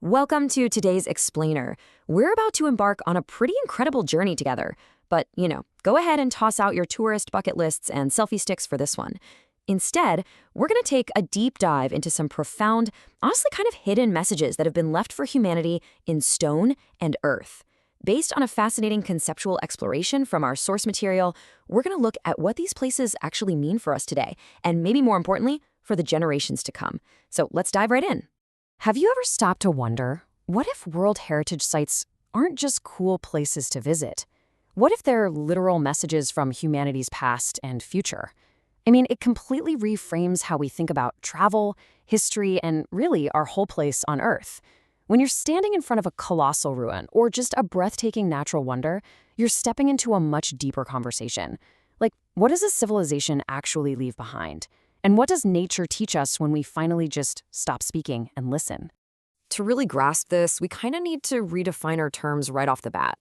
Welcome to today's Explainer. We're about to embark on a pretty incredible journey together. But, go ahead and toss out your tourist bucket lists and selfie sticks for this one. Instead, we're going to take a deep dive into some profound, honestly kind of hidden messages that have been left for humanity in stone and earth. Based on a fascinating conceptual exploration from our source material, we're going to look at what these places actually mean for us today, and maybe more importantly, for the generations to come. So let's dive right in. Have you ever stopped to wonder, what if World Heritage Sites aren't just cool places to visit? What if they're literal messages from humanity's past and future? I mean, it completely reframes how we think about travel, history, and really our whole place on Earth. When you're standing in front of a colossal ruin or just a breathtaking natural wonder, you're stepping into a much deeper conversation. Like, what does a civilization actually leave behind? And what does nature teach us when we finally just stop speaking and listen? To really grasp this, we kind of need to redefine our terms right off the bat.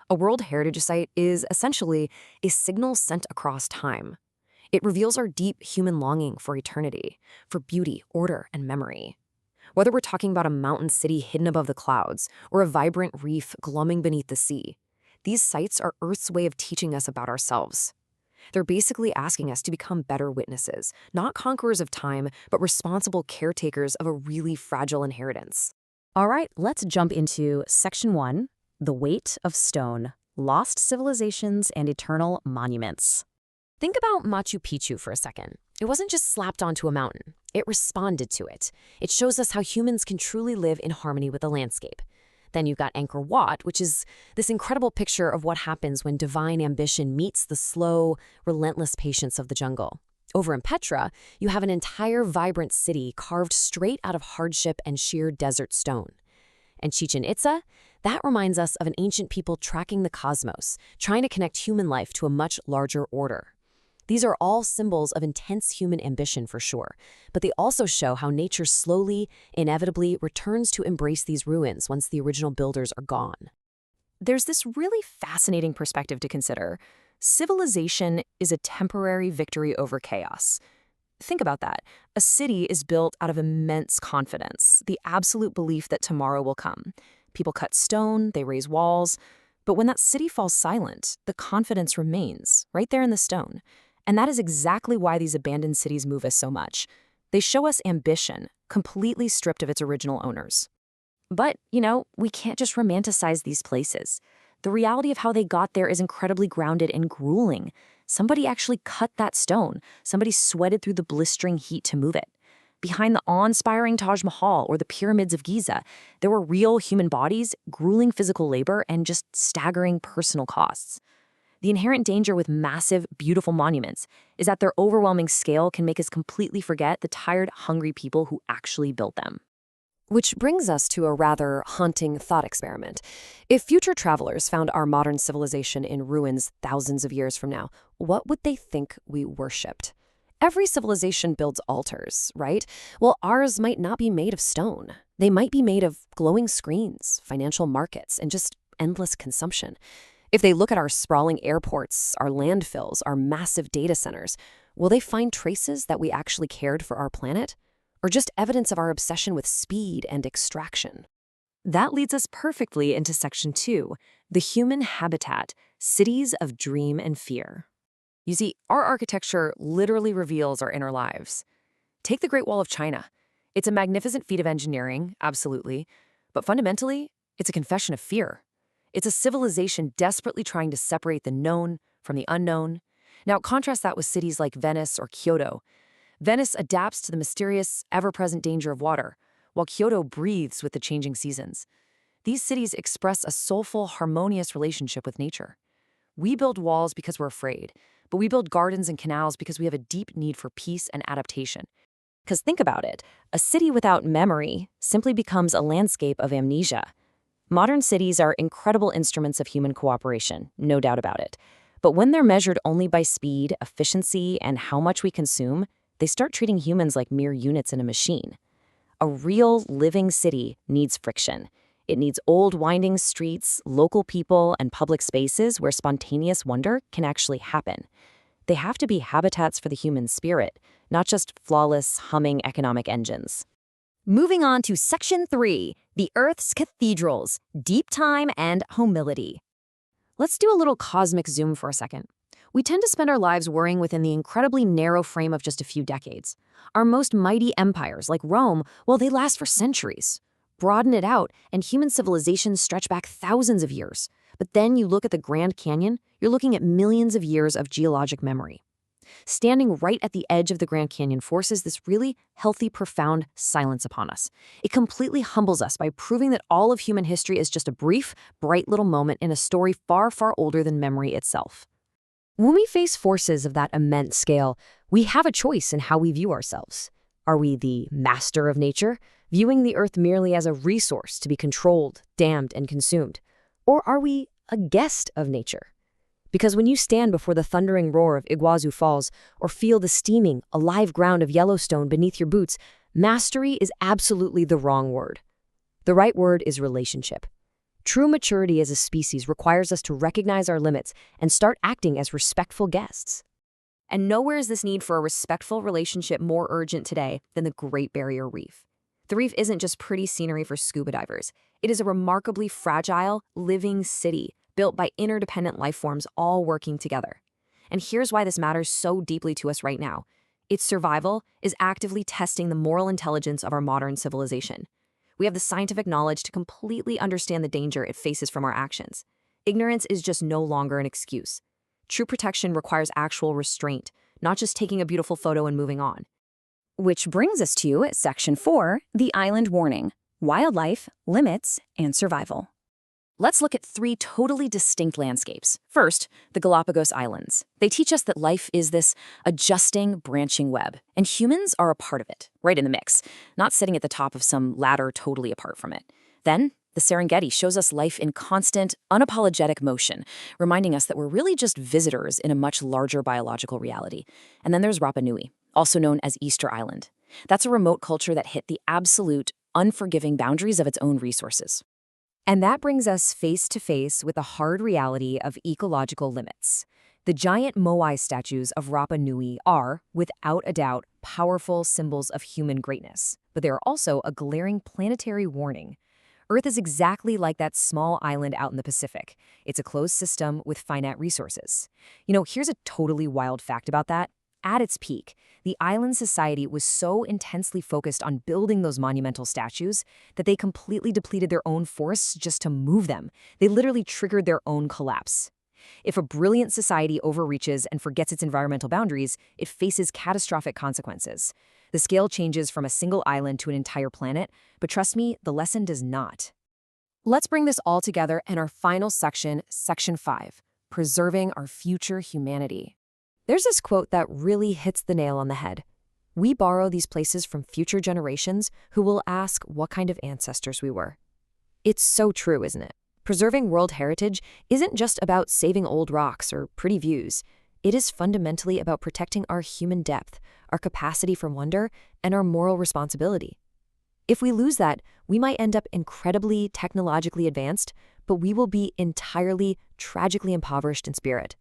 A World Heritage Site is essentially a signal sent across time. It reveals our deep human longing for eternity, for beauty, order, and memory. Whether we're talking about a mountain city hidden above the clouds or a vibrant reef glomming beneath the sea, these sites are Earth's way of teaching us about ourselves. They're basically asking us to become better witnesses, not conquerors of time, but responsible caretakers of a really fragile inheritance. All right, let's jump into Section 1, The Weight of Stone, Lost Civilizations and Eternal Monuments. Think about Machu Picchu for a second. It wasn't just slapped onto a mountain. It responded to it. It shows us how humans can truly live in harmony with the landscape. Then you've got Angkor, which is this incredible picture of what happens when divine ambition meets the slow, relentless patience of the jungle. Over in Petra, you have an entire vibrant city carved straight out of hardship and sheer desert stone. And Chichen Itza, that reminds us of an ancient people tracking the cosmos, trying to connect human life to a much larger order. These are all symbols of intense human ambition for sure, but they also show how nature slowly, inevitably returns to embrace these ruins once the original builders are gone. There's this really fascinating perspective to consider. Civilization is a temporary victory over chaos. Think about that. A city is built out of immense confidence, the absolute belief that tomorrow will come. People cut stone, they raise walls, but when that city falls silent, the confidence remains right there in the stone. And that is exactly why these abandoned cities move us so much. They show us ambition, completely stripped of its original owners. But, we can't just romanticize these places. The reality of how they got there is incredibly grounded and grueling. Somebody actually cut that stone. Somebody sweated through the blistering heat to move it. Behind the awe-inspiring Taj Mahal or the pyramids of Giza, there were real human bodies, grueling physical labor, and just staggering personal costs. The inherent danger with massive, beautiful monuments is that their overwhelming scale can make us completely forget the tired, hungry people who actually built them. Which brings us to a rather haunting thought experiment. If future travelers found our modern civilization in ruins thousands of years from now, what would they think we worshipped? Every civilization builds altars, right? Well, ours might not be made of stone. They might be made of glowing screens, financial markets, and just endless consumption. If they look at our sprawling airports, our landfills, our massive data centers, will they find traces that we actually cared for our planet? Or just evidence of our obsession with speed and extraction? That leads us perfectly into Section 2, the human habitat, cities of dream and fear. You see, our architecture literally reveals our inner lives. Take the Great Wall of China. It's a magnificent feat of engineering, absolutely, but fundamentally, it's a confession of fear. It's a civilization desperately trying to separate the known from the unknown. Now, contrast that with cities like Venice or Kyoto. Venice adapts to the mysterious, ever-present danger of water, while Kyoto breathes with the changing seasons. These cities express a soulful, harmonious relationship with nature. We build walls because we're afraid, but we build gardens and canals because we have a deep need for peace and adaptation. Because think about it, a city without memory simply becomes a landscape of amnesia. Modern cities are incredible instruments of human cooperation, no doubt about it. But when they're measured only by speed, efficiency, and how much we consume, they start treating humans like mere units in a machine. A real, living city needs friction. It needs old, winding streets, local people, and public spaces where spontaneous wonder can actually happen. They have to be habitats for the human spirit, not just flawless, humming economic engines. Moving on to Section 3, the Earth's cathedrals, deep time and humility. Let's do a little cosmic zoom for a second. We tend to spend our lives worrying within the incredibly narrow frame of just a few decades. Our most mighty empires, like Rome, well, they last for centuries. Broaden it out, and human civilizations stretch back thousands of years. But then you look at the Grand Canyon, you're looking at millions of years of geologic memory. Standing right at the edge of the Grand Canyon forces this really healthy, profound silence upon us. It completely humbles us by proving that all of human history is just a brief, bright little moment in a story far, far older than memory itself. When we face forces of that immense scale, we have a choice in how we view ourselves. Are we the master of nature, viewing the Earth merely as a resource to be controlled, dammed, and consumed? Or are we a guest of nature? Because when you stand before the thundering roar of Iguazu Falls or feel the steaming, alive ground of Yellowstone beneath your boots, mastery is absolutely the wrong word. The right word is relationship. True maturity as a species requires us to recognize our limits and start acting as respectful guests. And nowhere is this need for a respectful relationship more urgent today than the Great Barrier Reef. The reef isn't just pretty scenery for scuba divers. It is a remarkably fragile, living city built by interdependent life forms all working together. And here's why this matters so deeply to us right now. Its survival is actively testing the moral intelligence of our modern civilization. We have the scientific knowledge to completely understand the danger it faces from our actions. Ignorance is just no longer an excuse. True protection requires actual restraint, not just taking a beautiful photo and moving on. Which brings us to Section 4, the Island Warning: Wildlife, Limits, and Survival. Let's look at 3 totally distinct landscapes. First, the Galapagos Islands. They teach us that life is this adjusting, branching web, and humans are a part of it, right in the mix, not sitting at the top of some ladder totally apart from it. Then, the Serengeti shows us life in constant, unapologetic motion, reminding us that we're really just visitors in a much larger biological reality. And then there's Rapa Nui, also known as Easter Island. That's a remote culture that hit the absolute, unforgiving boundaries of its own resources. And that brings us face to face with the hard reality of ecological limits. The giant moai statues of Rapa Nui are, without a doubt, powerful symbols of human greatness, but they are also a glaring planetary warning. Earth is exactly like that small island out in the Pacific. It's a closed system with finite resources. Here's a totally wild fact about that. At its peak, the island society was so intensely focused on building those monumental statues that they completely depleted their own forests just to move them. They literally triggered their own collapse. If a brilliant society overreaches and forgets its environmental boundaries, it faces catastrophic consequences. The scale changes from a single island to an entire planet, but trust me, the lesson does not. Let's bring this all together in our final section, Section 5, Preserving Our Future Humanity. There's this quote that really hits the nail on the head. We borrow these places from future generations who will ask what kind of ancestors we were. It's so true, isn't it? Preserving world heritage isn't just about saving old rocks or pretty views. It is fundamentally about protecting our human depth, our capacity for wonder, and our moral responsibility. If we lose that, we might end up incredibly technologically advanced, but we will be entirely, tragically impoverished in spirit.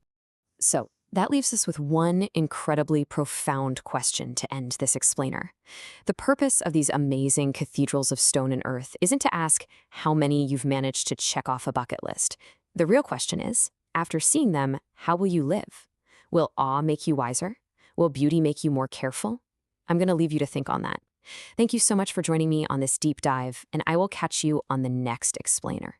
So, that leaves us with one incredibly profound question to end this explainer. The purpose of these amazing cathedrals of stone and earth isn't to ask how many you've managed to check off a bucket list. The real question is, after seeing them, how will you live? Will awe make you wiser? Will beauty make you more careful? I'm going to leave you to think on that. Thank you so much for joining me on this deep dive, and I will catch you on the next explainer.